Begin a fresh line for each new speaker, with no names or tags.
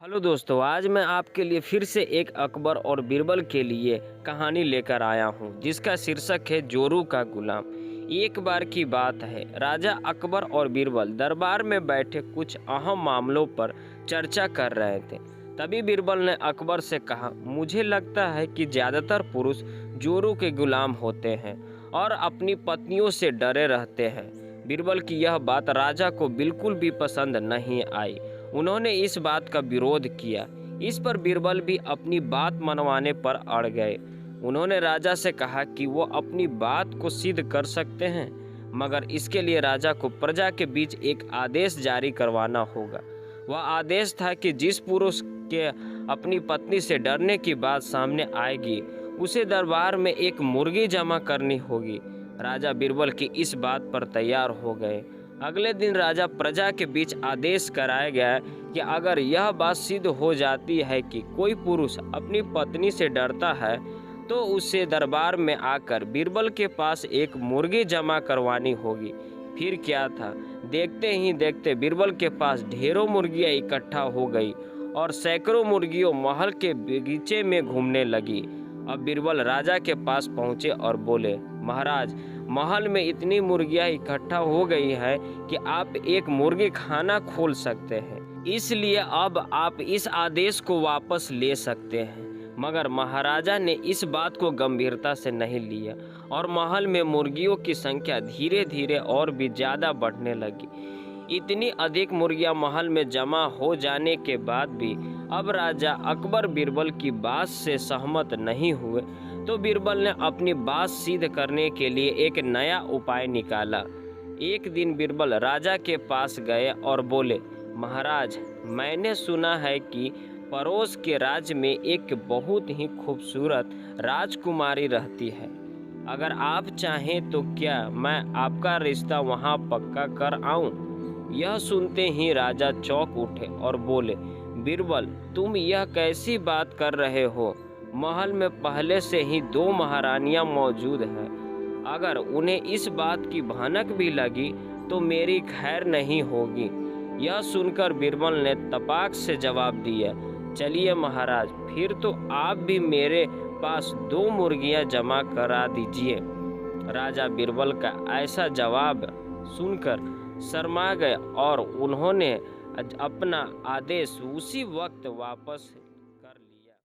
Hello दोस्तों, आज मैं आपके लिए फिर से एक अकबर और बीरबल के लिए कहानी लेकर आया हूँ जिसका शीर्षक है जोरू का गुलाम। एक बार की बात है, राजा अकबर और बीरबल दरबार में बैठे कुछ अहम मामलों पर चर्चा कर रहे थे। तभी बीरबल ने अकबर से कहा, मुझे लगता है कि ज़्यादातर पुरुष जोरू के गुलाम होते हैं और अपनी पत्नियों से डरे रहते हैं। बीरबल की यह बात राजा को बिल्कुल भी पसंद नहीं आई। उन्होंने इस बात का विरोध किया। इस पर बीरबल भी अपनी बात मनवाने पर अड़ गए। उन्होंने राजा से कहा कि वो अपनी बात को सिद्ध कर सकते हैं, मगर इसके लिए राजा को प्रजा के बीच एक आदेश जारी करवाना होगा। वह आदेश था कि जिस पुरुष के अपनी पत्नी से डरने की बात सामने आएगी, उसे दरबार में एक मुर्गी जमा करनी होगी। राजा बीरबल की इस बात पर तैयार हो गए। अगले दिन राजा प्रजा के बीच आदेश कराया गया कि अगर यह बात सिद्ध हो जाती है कि कोई पुरुष अपनी पत्नी से डरता है, तो उसे दरबार में आकर बीरबल के पास एक मुर्गी जमा करवानी होगी। फिर क्या था, देखते ही देखते बीरबल के पास ढेरों मुर्गियां इकट्ठा हो गई और सैकड़ों मुर्गियों महल के बगीचे में घूमने लगी। अब बीरबल राजा के पास पहुंचे और बोले, महाराज, महल में इतनी मुर्गियां इकट्ठा हो गई है कि आप एक मुर्गी खाना खोल सकते हैं, इसलिए अब आप इस आदेश को वापस ले सकते हैं। मगर महाराजा ने इस बात को गंभीरता से नहीं लिया और महल में मुर्गियों की संख्या धीरे धीरे और भी ज़्यादा बढ़ने लगी। इतनी अधिक मुर्गियां महल में जमा हो जाने के बाद भी अब राजा अकबर बीरबल की बात से सहमत नहीं हुए, तो बीरबल ने अपनी बात सिद्ध करने के लिए एक नया उपाय निकाला। एक दिन बीरबल राजा के पास गए और बोले, महाराज, मैंने सुना है कि पड़ोस के राज्य में एक बहुत ही खूबसूरत राजकुमारी रहती है। अगर आप चाहें तो क्या मैं आपका रिश्ता वहां पक्का कर आऊं? यह सुनते ही राजा चौंक उठे और बोले, बीरबल, तुम यह कैसी बात कर रहे हो? महल में पहले से ही 2 महारानियां मौजूद हैं। अगर उन्हें इस बात की भनक भी लगी तो मेरी खैर नहीं होगी। यह सुनकर बीरबल ने तपाक से जवाब दिया, चलिए महाराज, फिर तो आप भी मेरे पास 2 मुर्गियां जमा करा दीजिए। राजा बीरबल का ऐसा जवाब सुनकर शर्मा गए और उन्होंने अपना आदेश उसी वक्त वापस